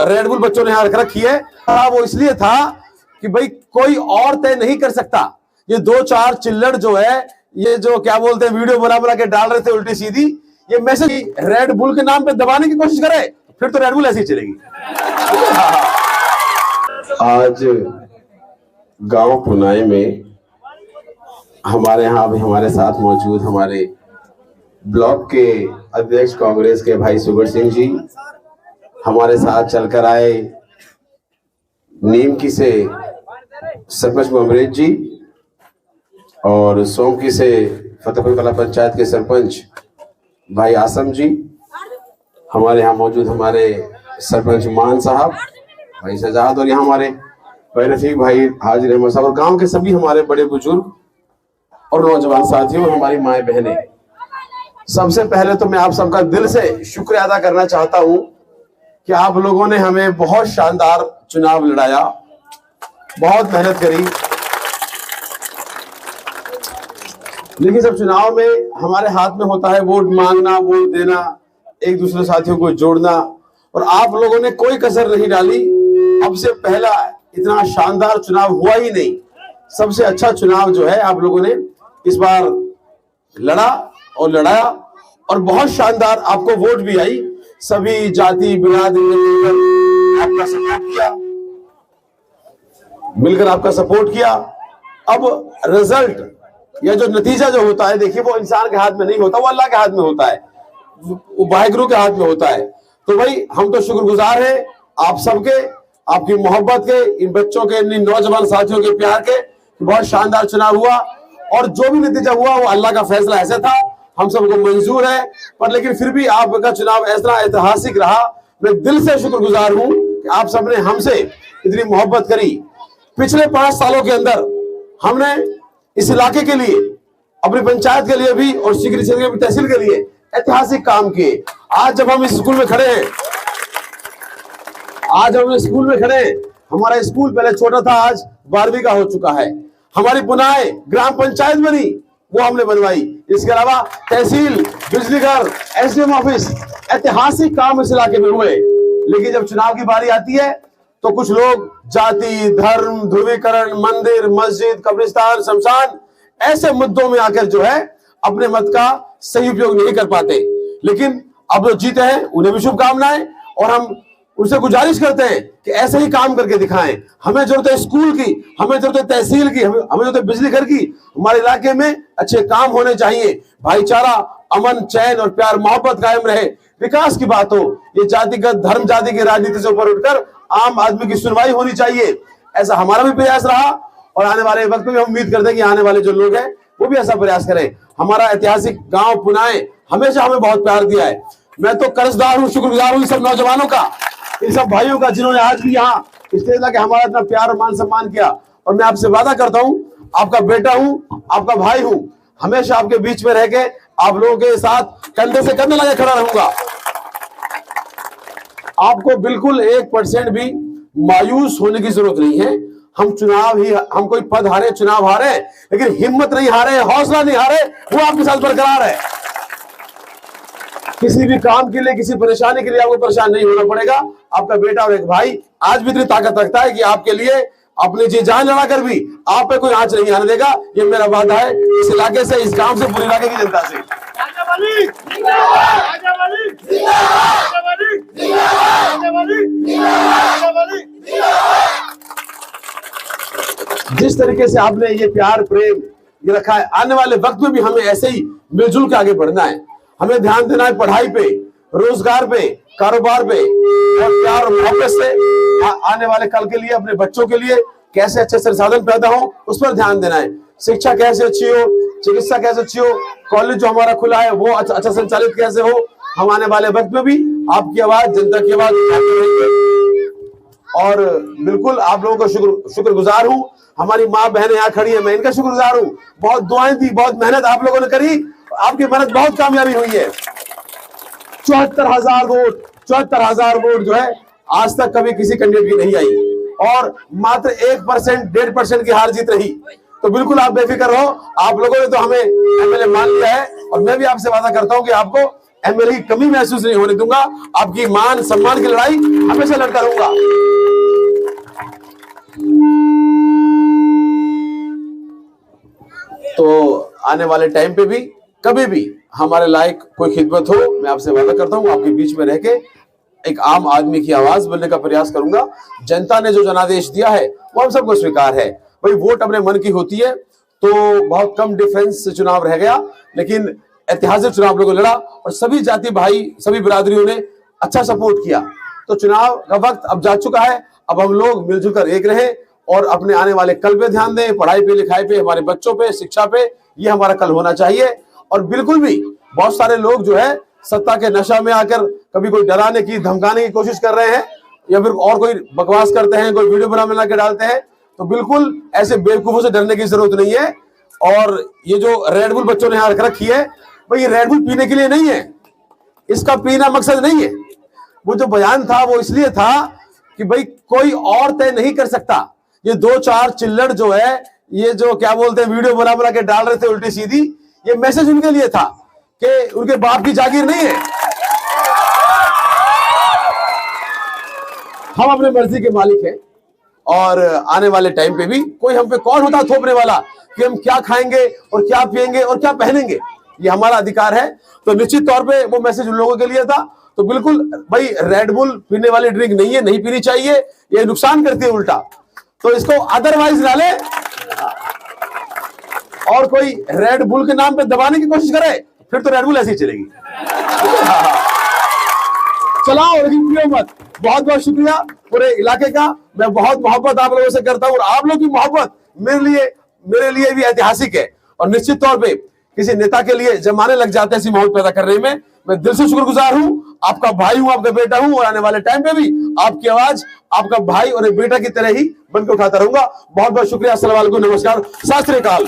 Red bull बच्चों ने यहाँ रख रखी है। वो इसलिए था कि भाई कोई और तय नहीं कर सकता। ये दो चार चिल्लड़ जो है, ये जो क्या बोलते हैं वीडियो बना बना के डाल रहे थे उल्टी सीधी, ये मैसेज रेड बुल के नाम पे दबाने की कोशिश करे, फिर तो रेड बुल ऐसी चलेगी। आज गांव पुनाई में हमारे यहाँ अभी हमारे साथ मौजूद हमारे ब्लॉक के अध्यक्ष कांग्रेस के भाई सुगर सिंह जी, हमारे साथ चलकर आए नीमकी से सरपंच अमृत जी और सोमकी से फतेहपुर कला पंचायत के सरपंच भाई आसम जी, हमारे यहाँ मौजूद हमारे सरपंच मान साहब भाई सजाद, और यहाँ हमारे भाई रफीक भाई हाजिर अहमद साहब, और गांव के सभी हमारे बड़े बुजुर्ग और नौजवान साथियों और हमारी माएँ बहनें। सबसे पहले तो मैं आप सबका दिल से शुक्रिया अदा करना चाहता हूं कि आप लोगों ने हमें बहुत शानदार चुनाव लड़ाया, बहुत मेहनत करी। लेकिन सब चुनाव में हमारे हाथ में होता है वोट मांगना, वोट देना, एक दूसरे साथियों को जोड़ना, और आप लोगों ने कोई कसर नहीं डाली। अब से पहला इतना शानदार चुनाव हुआ ही नहीं। सबसे अच्छा चुनाव जो है आप लोगों ने इस बार लड़ा और लड़ाया, और बहुत शानदार आपको वोट भी आई। सभी जाति बिरादरी ने मिलकर आपका सपोर्ट किया। अब रिजल्ट या जो नतीजा जो होता है, देखिए वो इंसान के हाथ में नहीं होता, वो अल्लाह के हाथ में होता है, वो वाहिगुरु के हाथ में होता है। तो भाई हम तो शुक्रगुजार हैं आप सबके, आपकी मोहब्बत के, इन बच्चों के, इन नौजवान साथियों के प्यार के। बहुत शानदार चुनाव हुआ, और जो भी नतीजा हुआ वो अल्लाह का फैसला ऐसा था, हम सबको मंजूर है। पर लेकिन फिर भी आपका चुनाव ऐसा ऐतिहासिक रहा। मैं दिल से शुक्रगुजार हूं कि आप सबने हमसे इतनी मोहब्बत करी। पिछले 5 सालों के अंदर हमने इस इलाके के लिए, अपनी पंचायत के लिए भी और सिकरी क्षेत्र की तहसील के लिए ऐतिहासिक काम किए। आज जब हम इस स्कूल में खड़े हैं, हमारा स्कूल पहले छोटा था, आज 12वीं का हो चुका है। हमारी पुनाई ग्राम पंचायत बनी, वो हमने बनवाई। इसके अलावा तहसील, बिजली घर, एसडीएम ऑफिस, ऐतिहासिक काम इस इलाके में हुए। लेकिन जब चुनाव की बारी आती है तो कुछ लोग जाति, धर्म, ध्रुवीकरण, मंदिर, मस्जिद, कब्रिस्तान, शमशान, ऐसे मुद्दों में आकर जो है अपने मत का सही उपयोग नहीं कर पाते। लेकिन अब जो जीते हैं उन्हें भी शुभकामनाएं, और हम उनसे गुजारिश करते हैं कि ऐसे ही काम करके दिखाएं। हमें जरूरत है स्कूल की, हमें जरूरत है तहसील की, हमें जरूरत है बिजली घर की। हमारे इलाके में अच्छे काम होने चाहिए, भाईचारा, अमन, चैन और प्यार मोहब्बत कायम रहे, विकास की बात हो। ये जातिगत, धर्म जाति की राजनीति से ऊपर उठकर आम आदमी की सुनवाई होनी चाहिए। ऐसा हमारा भी प्रयास रहा, और आने वाले वक्त में हम उम्मीद करते हैं कि आने वाले जो लोग हैं वो भी ऐसा प्रयास करें। हमारा ऐतिहासिक गांव पुनाई हमेशा हमें बहुत प्यार दिया है। मैं तो कर्जदार हूँ, शुक्रगुजार हूँ इन सब नौजवानों का, इन सब भाइयों का, जिन्होंने आज भी यहाँ स्टेज लाके हमारा इतना प्यार और मान सम्मान किया। और मैं आपसे वादा करता हूँ, आपका बेटा हूँ, आपका भाई हूँ, हमेशा आपके बीच में रह के आप लोगों के साथ कंधे से कंधे लगा खड़ा रहूंगा। आपको बिल्कुल 1% भी मायूस होने की जरूरत नहीं है। हम कोई पद हारे, चुनाव हारे, लेकिन हिम्मत नहीं हारे, हौसला नहीं हारे, वो आपके साथ बरकरार है। किसी भी काम के लिए, किसी परेशानी के लिए आपको परेशान नहीं होना पड़ेगा। आपका बेटा और एक भाई आज भी इतनी ताकत रखता है कि आपके लिए अपनी जी जान लड़ा कर भी आप पे कोई आंच नहीं आने देगा। ये मेरा वादा है इस इलाके से, इस गांव से, पूरे इलाके की जनता से। जिस तरीके से आपने ये प्यार प्रेम ये रखा है, आने वाले वक्त में भी हमें ऐसे ही मिलजुल के आगे बढ़ना है। हमें ध्यान देना है पढ़ाई पे, रोजगार पे, कारोबार पे, और प्यार और मोहब्बत से आने वाले कल के लिए, अपने बच्चों के लिए कैसे अच्छे संसाधन पैदा हो, उस पर ध्यान देना है। शिक्षा कैसे अच्छी हो, चिकित्सा कैसे अच्छी हो, कॉलेज जो हमारा खुला है वो अच्छा संचालित कैसे हो। हम आने वाले वक्त में भी आपकी आवाज, जनता की आवाज उठाते रहेंगे। और बिल्कुल आप लोगों को शुक्रगुजार हूँ। हमारी माँ बहनें यहाँ खड़ी है, मैं इनका शुक्रगुजार हूँ। बहुत दुआएं दी, बहुत मेहनत आप लोगों ने करी, आपकी मेहनत बहुत कामयाबी हुई है। 74,000 वोट जो है आज तक कभी किसी कैंडिडेट की नहीं आई, और मात्र 1%, 1.5% की हार जीत रही। तो बिल्कुल आप बेफिक्र रहो, आप लोगों ने तो हमें एमएलए मान लिया है, और मैं भी आपसे वादा करता हूं कि आपको एमएलए की कमी महसूस नहीं होने दूंगा। आपकी मान सम्मान की लड़ाई हमेशा लड़ता रहूंगा। तो आने वाले टाइम पे भी कभी भी हमारे लायक कोई खिदमत हो, मैं आपसे वादा करता हूं आपके बीच में रह के एक आम आदमी की आवाज बनने का प्रयास करूंगा। जनता ने जो जनादेश दिया है वो हम सबको स्वीकार है। भाई वोट अपने मन की होती है, तो बहुत कम डिफरेंस से चुनाव रह गया, लेकिन ऐतिहासिक चुनाव लोगों ने लड़ा और सभी जाति भाई सभी बिरादरियों ने अच्छा सपोर्ट किया। तो चुनाव का वक्त अब जा चुका है। अब हम लोग मिलजुल कर एक रहें और अपने आने वाले कल पे ध्यान दें, पढ़ाई पे, लिखाई पे, हमारे बच्चों पे, शिक्षा पे। ये हमारा कल होना चाहिए। और बिल्कुल भी बहुत सारे लोग जो है सत्ता के नशा में आकर कभी कोई डराने की धमकाने की कोशिश कर रहे हैं या फिर और कोई बकवास करते हैं, कोई वीडियो बना के डालते हैं, तो बिल्कुल ऐसे बेवकूफों से डरने की जरूरत नहीं है। और ये जो रेड बुल बच्चों ने यहाँ रख रखी है, भाई ये रेड बुल पीने के लिए नहीं है, इसका पीना मकसद नहीं है। वो जो बयान था वो इसलिए था कि भाई कोई और तय नहीं कर सकता। ये 2-4 चिल्लड़ जो है, ये जो क्या बोलते हैं वीडियो बना के डाल रहे थे उल्टी सीधी, ये मैसेज उनके लिए था कि उनके बाप की जागीर नहीं है, हम अपने मर्जी के मालिक हैं। और आने वाले टाइम पे भी कोई हम पे कौन होता थोपने वाला कि हम क्या खाएंगे और क्या पिएंगे और क्या पहनेंगे, ये हमारा अधिकार है। तो निश्चित तौर पे वो मैसेज उन लोगों के लिए था। तो बिल्कुल भाई रेड बुल पीने वाली ड्रिंक नहीं है, नहीं पीनी चाहिए, ये नुकसान करती है उल्टा। तो इसको अदरवाइज डाले और कोई रेड बुल के नाम पे दबाने की कोशिश करे, फिर तो रेड बुल ऐसी चलेगी। चलाओ लेकिन पियो मत। बहुत बहुत शुक्रिया पूरे इलाके का। मैं बहुत मोहब्बत आप लोगों से करता हूं और आप लोग की मोहब्बत मेरे लिए भी ऐतिहासिक है। और निश्चित तौर पे किसी नेता के लिए जमाने लग जाते हैं ऐसी माहौल पैदा करने में। मैं दिल से शुक्रगुजार हूं, आपका भाई हूं, आपका बेटा हूं और आने वाले टाइम पे भी आपकी आवाज आपका भाई और एक बेटा की तरह ही बनकर उठाता रहूंगा। बहुत बहुत शुक्रिया। अस्सलाम वालेकुम, नमस्कार, सत श्री अकाल।